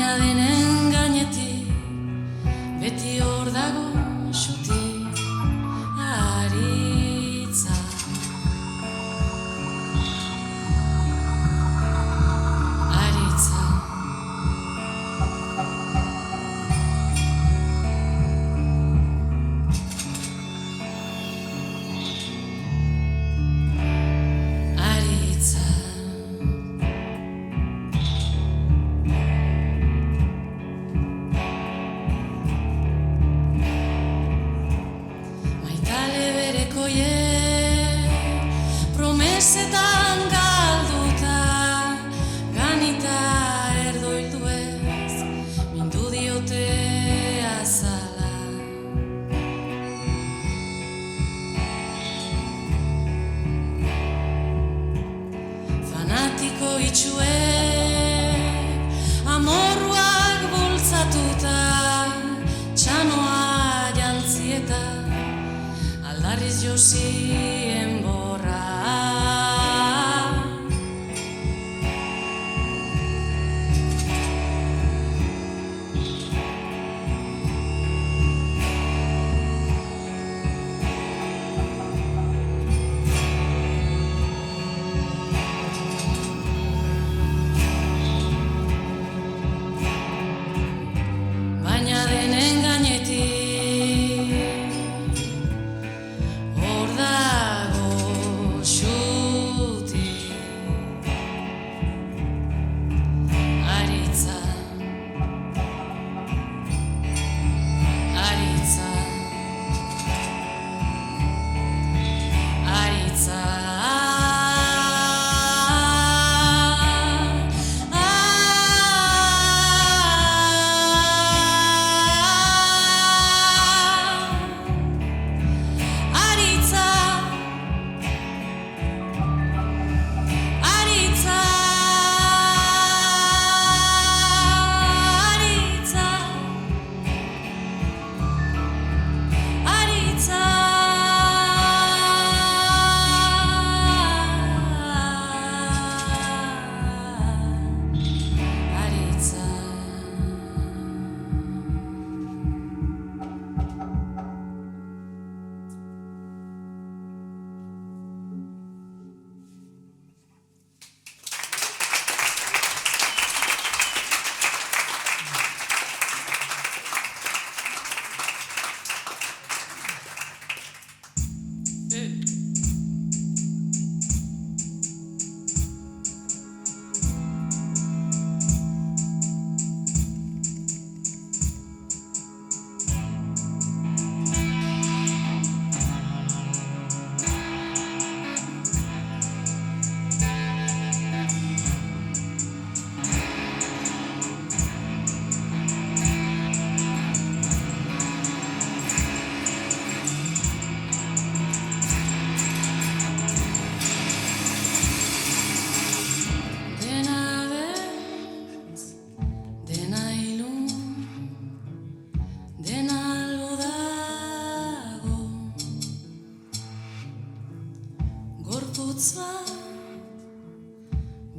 baina denen gainetik beti hor dago xuti aritza. Promesetan galduta, ganita erdoildu ez, mindu diote azala. Fanatiko itxuek, amorruak bultzatuta, txanoa jantzieta, aldarriz josien borra. Baina denen gainetik hor dago xuti aritza, aritza, aritza.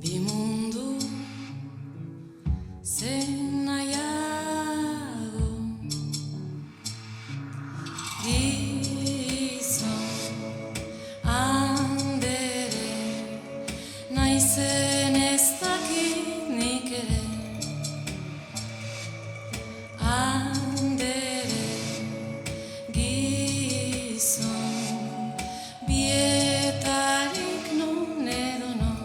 Bi mundu zen nahiago, gizon handere naizen ez dakit nik ere, handere gizon bietarik non edo non.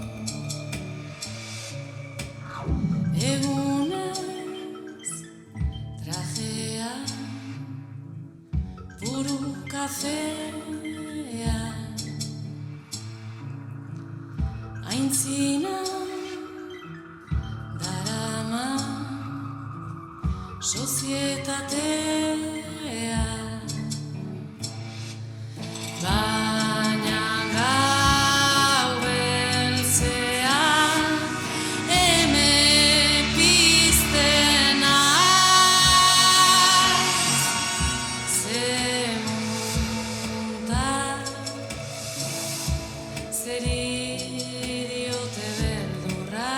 Egunez trajea, puru kafea, aintzina darama sozietatea. Baina gau beltzean eme pizten aiz, ze muntar zeri diote beldurra.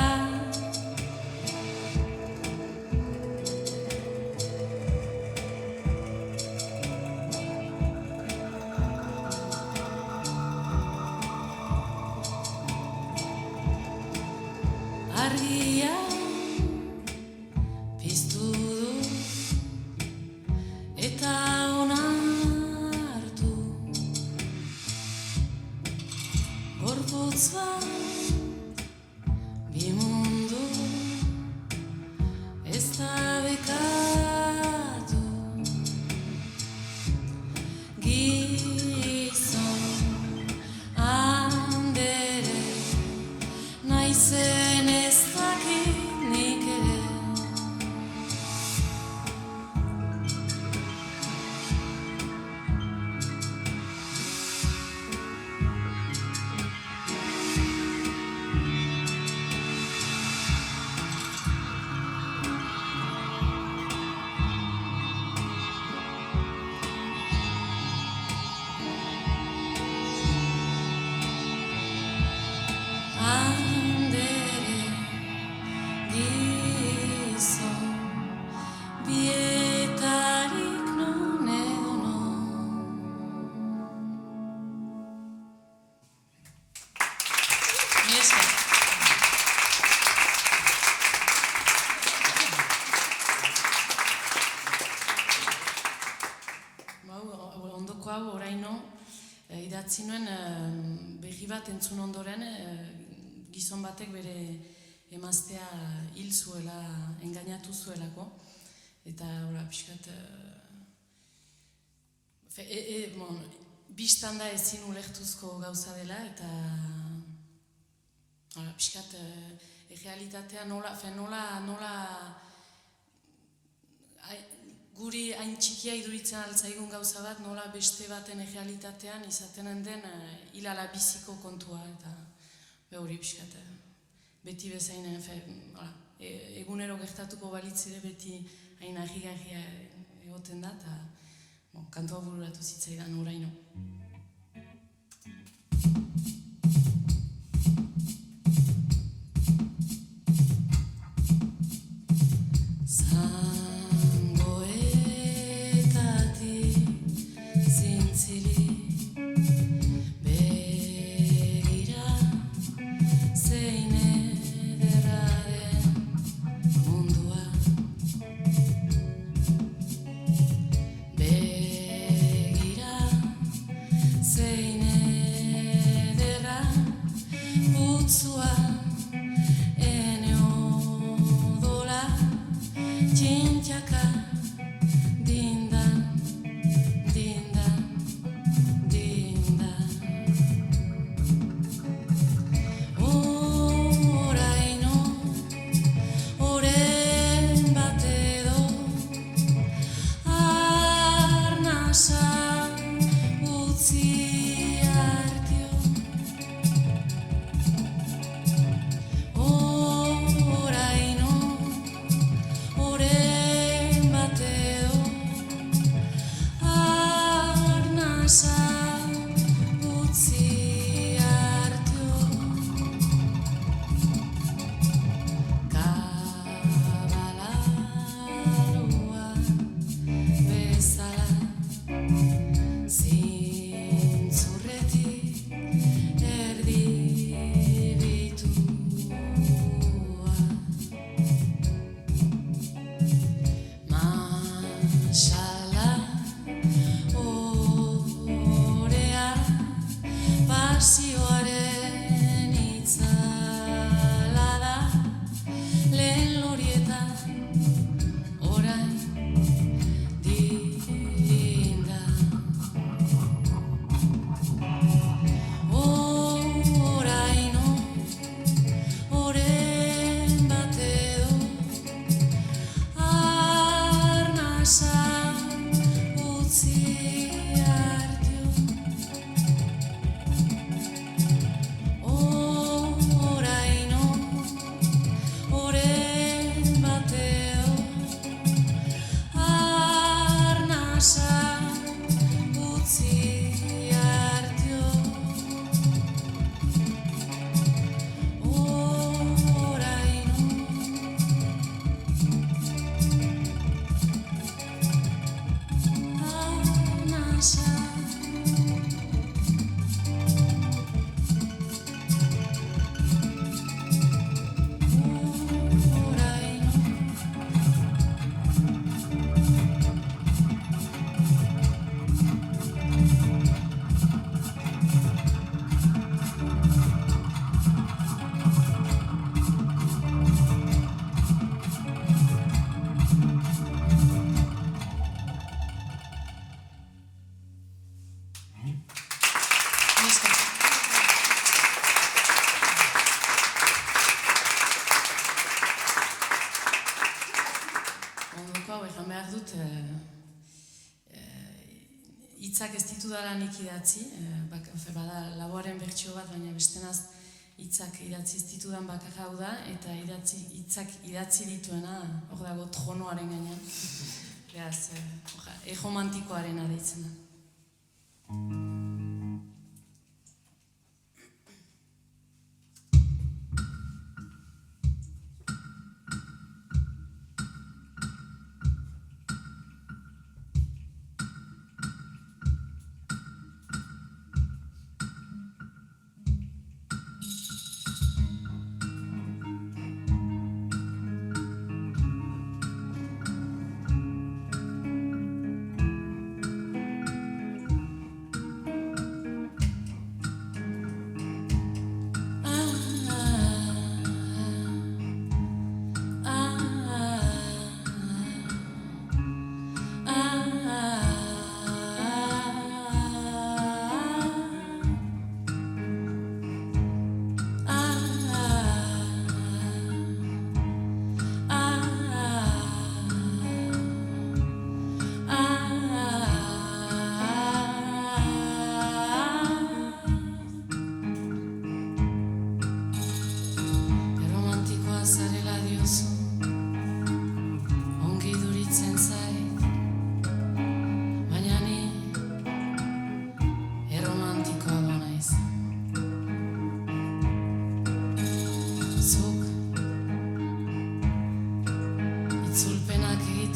gizon bietarik non edo non. Mi esker. Ondoko hau oraino idatzi nuen berri bat entzun ondoren gizon batek bere emaztea hil zuela, engainatu zuelako, eta ora pixkat bistan da ezin ulertuzko gauza dela, eta ora pixkat errealitatea nola guri hain txikia iduritzen altzaigun gauza bat, nola beste baten errealitatean izaten den hilala biziko kontua, eta hori pixkat beti bezain, egunero gertatuko balitzire beti hain argi-garria egoten da, eta kantua bururatu zitzaidan oraino. Hitzak ez ditudanik idatzi, bada lauaren bertsio bat, baina bestenaz hitzak idatzi ez ditudan bakarra hau da, eta hitzak idatzi dituena hor dago tronoaren gainean. Beraz, erromantikoarena deitzen da.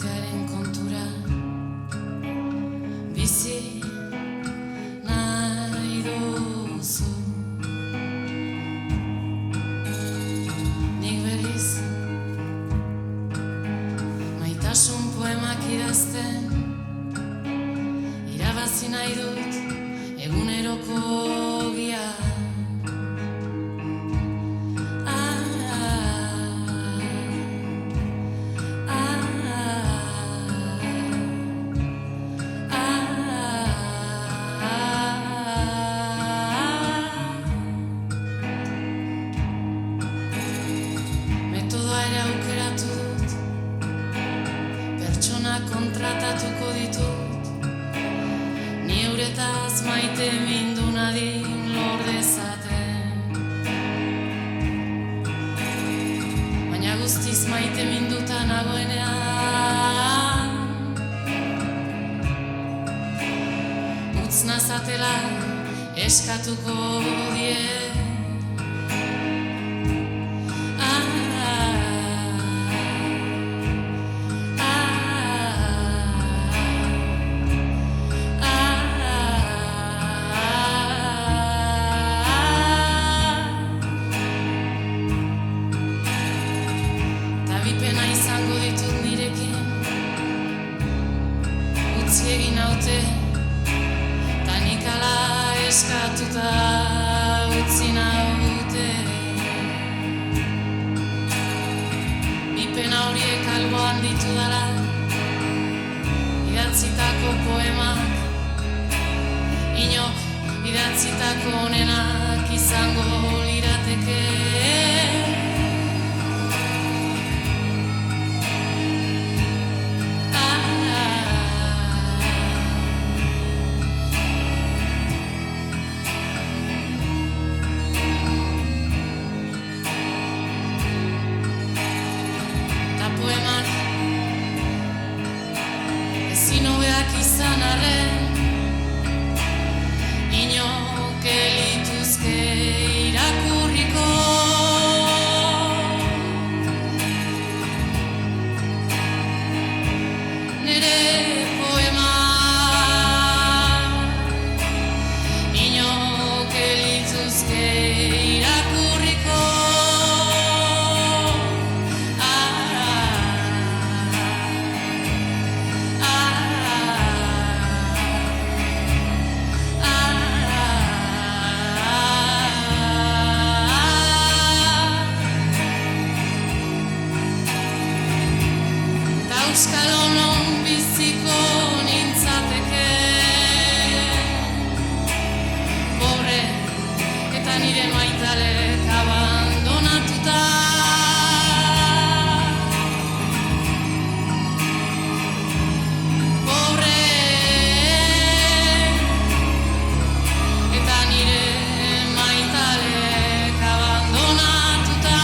izatearen kontura bizi nahi duzu. Nik berriz maitasun poemak idazten irabazi nahi dut eguneroko ogia. Metodoa ere aukeratu dut, pertsona kontratatuko ditut, ni euretaz maite mindu nadin lor dezaten. Baina guztiz maite minduta nagoenean, utz nazatela eskatuko die. Bipena izango ditut nirekin, utzi egin haute, ta nik ala eskatuta utzi naute. Bipena horiek alboan ditudala, idatzitako poemak, inok idatzitako onenak izango lirateke. Poemak ezin hobeak izan arren, inok elituzke irakurriko. Nere poemak inok elituzke irakurriko. Euskalonon biziko nintzateke, pobre eta nire maitalek abandonatuta. Pobre eta nire maitalek abandonatuta.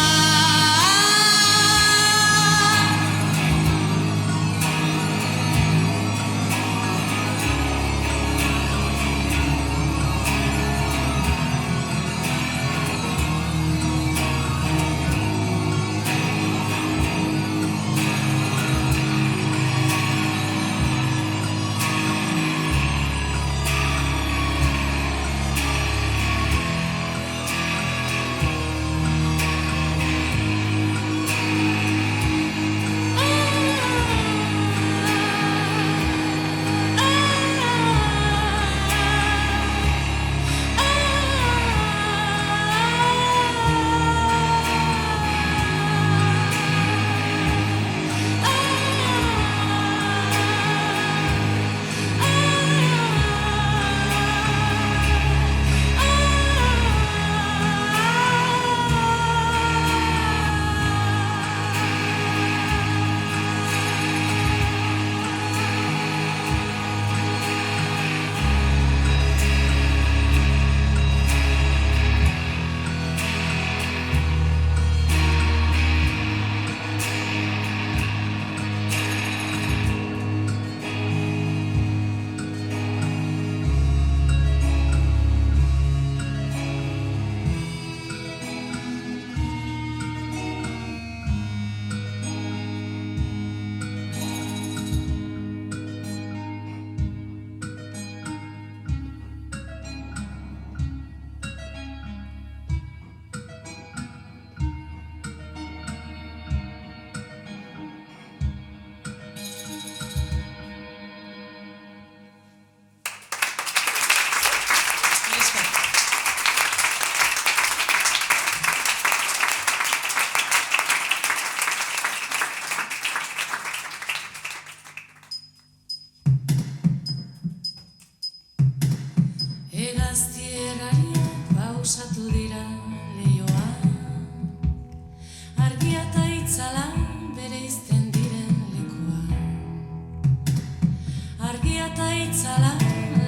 eta itzala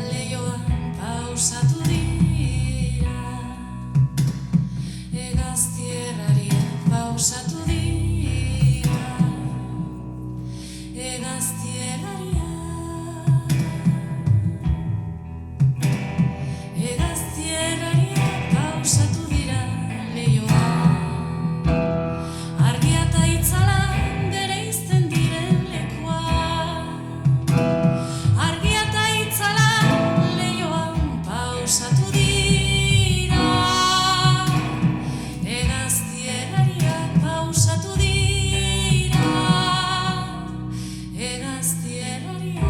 leioan pausatu dira, egaztierrariak pausatu dira, egaztierrariak pausatu dira leioan, argia eta itzala bereizten diren lekuan, argia eta itzala leioan pausatu dira, egaztierrariak pausatu dira, egaztierrariak.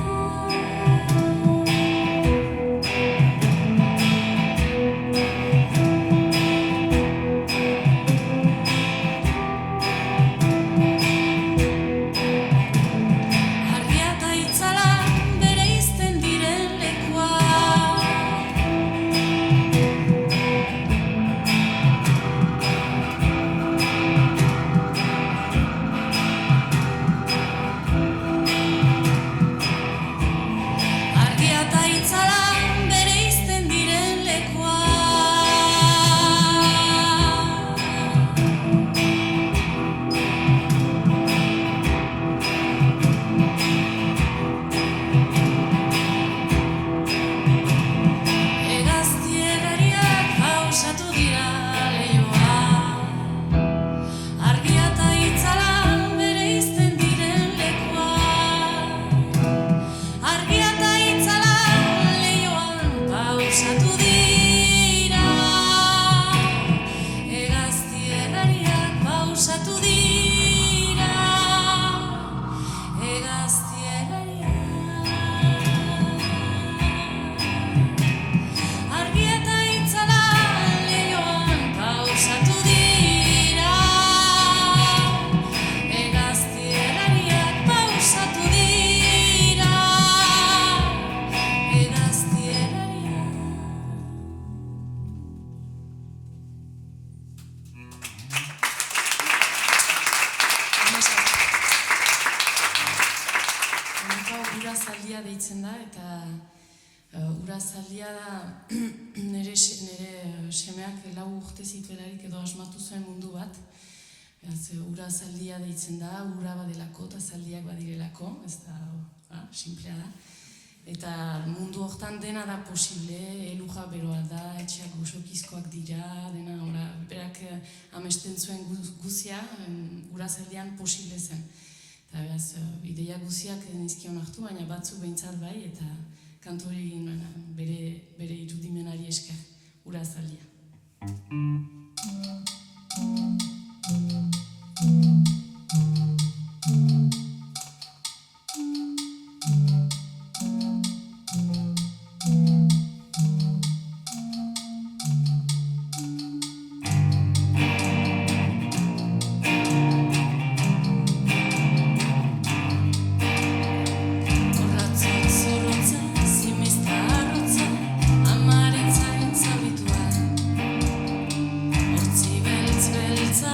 Argia eta itzala bereizten diren lekuan, argia eta itzala bereizten diren egaztierrariak pausatu dira leioan, argia eta itzala bereizten diren lekuan, argia eta itzala leioan pausatu dira, egaztierrariak pausatu dira, egaztierrariak. Argia eta itzala leioan pausatu dira, egaztierrariak pausatu dira, egaztierrariak. Honeko urazaldia deitzen da, eta urazaldia da nire semeak 4 urte zituelarik edo asmatu zuen mundu bat. Beraz, urazaldia deitzen da, ura badelako eta zaldiak badirelako, ez da, simplea da. Eta mundu hortan dena da posible, elurra beroa da, etxeak gusokizkoak dira, dena, berak amesten zuen guzia, urazaldian posible zen. Eta beraz, ideia guziak nizkion hartu, baina batzu behintzat bai, eta kantu hori bere irudimenari esker, urazaldia. Horratzak zorrotza, zimizta arrotza, amaren zain zabitua, hortzi beltz beltza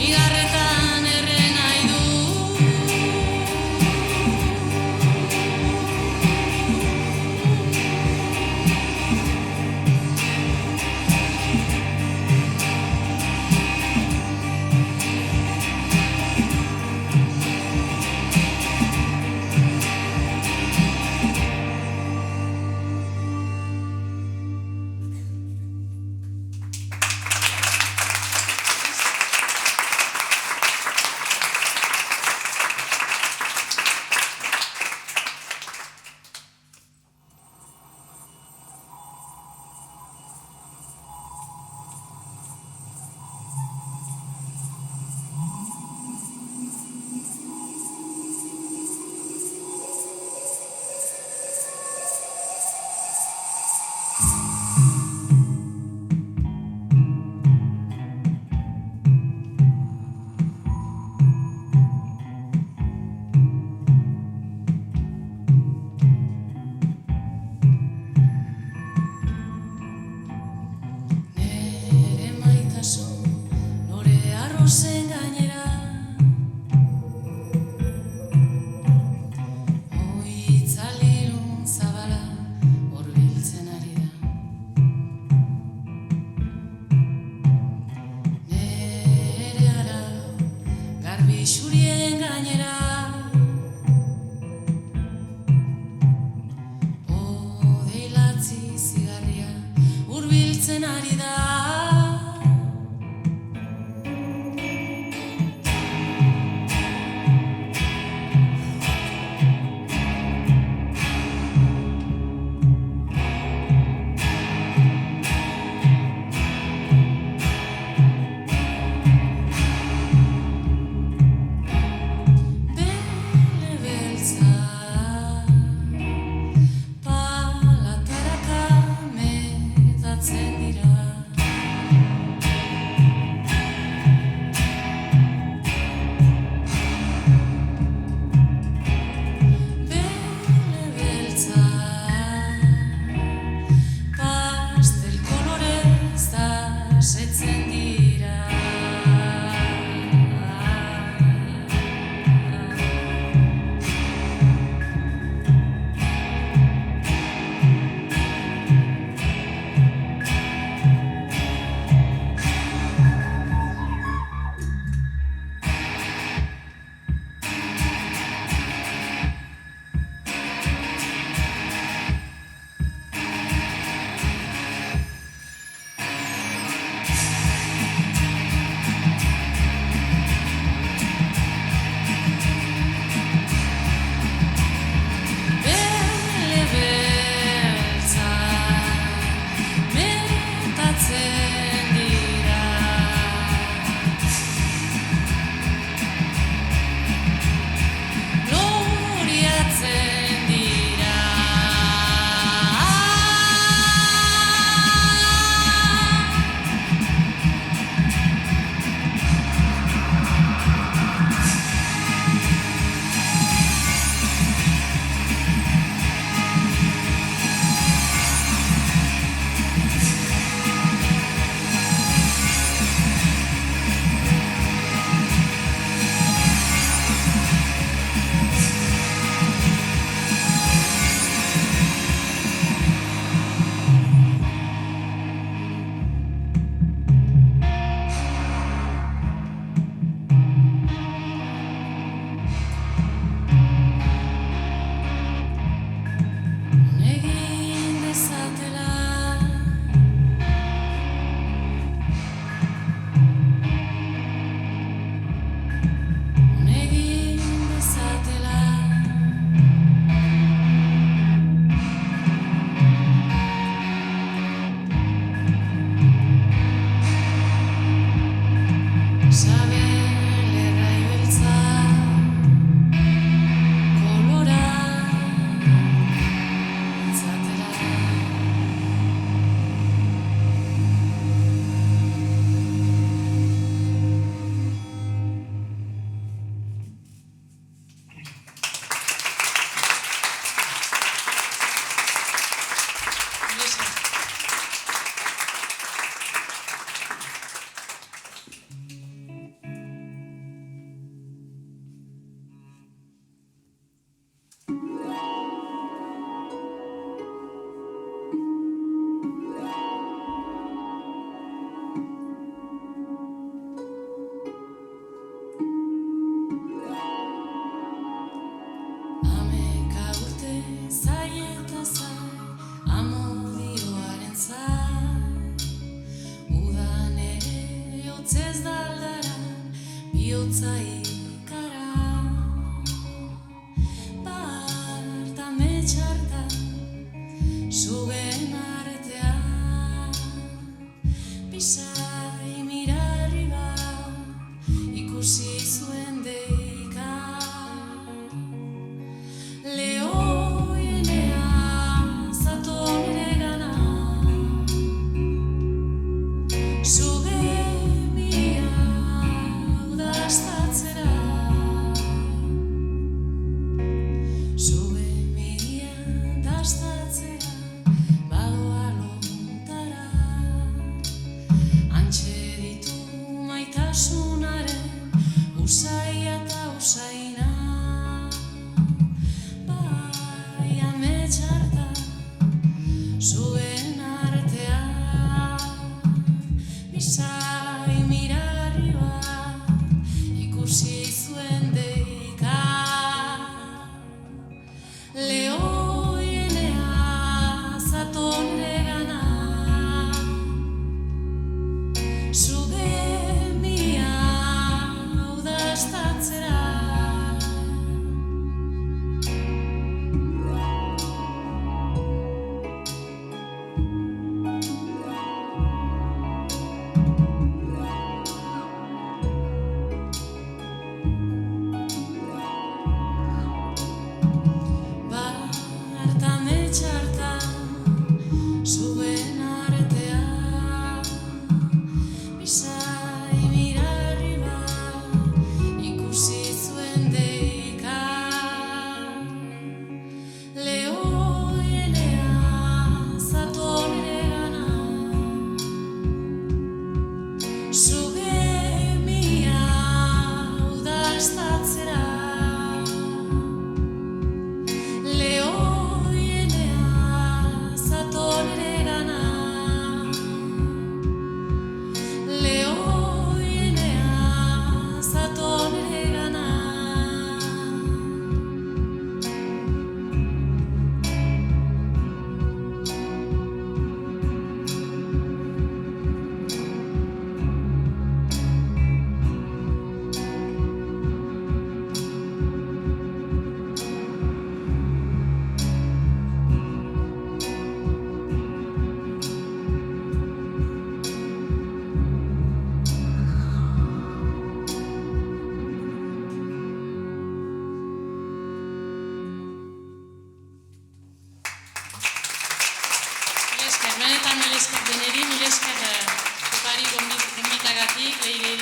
Igarretan erre nahi du. Zen gainera oitzalilun zabala horbiltzen ari da. Nere ara garbi xurien gainera odeilatzi zigarria hurbiltzen ari da. zaikara bat ametxartan zugen artean pisai mirarri bat ikusi zuen deika lehoienea zaton ere gana zuge mia udaztatzera zuge mia dastatzera badoa lontara antxe ditu maitasunaren usaia eta usaina bai ametxartan zuen artean bisai mirarri bat ikusi zuen deika lehoienea zaton ere gana zuge mia udaztatzera bat ametxartan zuen artean bisai mirarri bat ikusi zuen deika lehoienea zaton ere gana zuge mia udaztatzera lehoienea zaton ere gana lehoienea zaton ere gana Benetan mil esker deneri, mil esker kopari gombitagatik, leire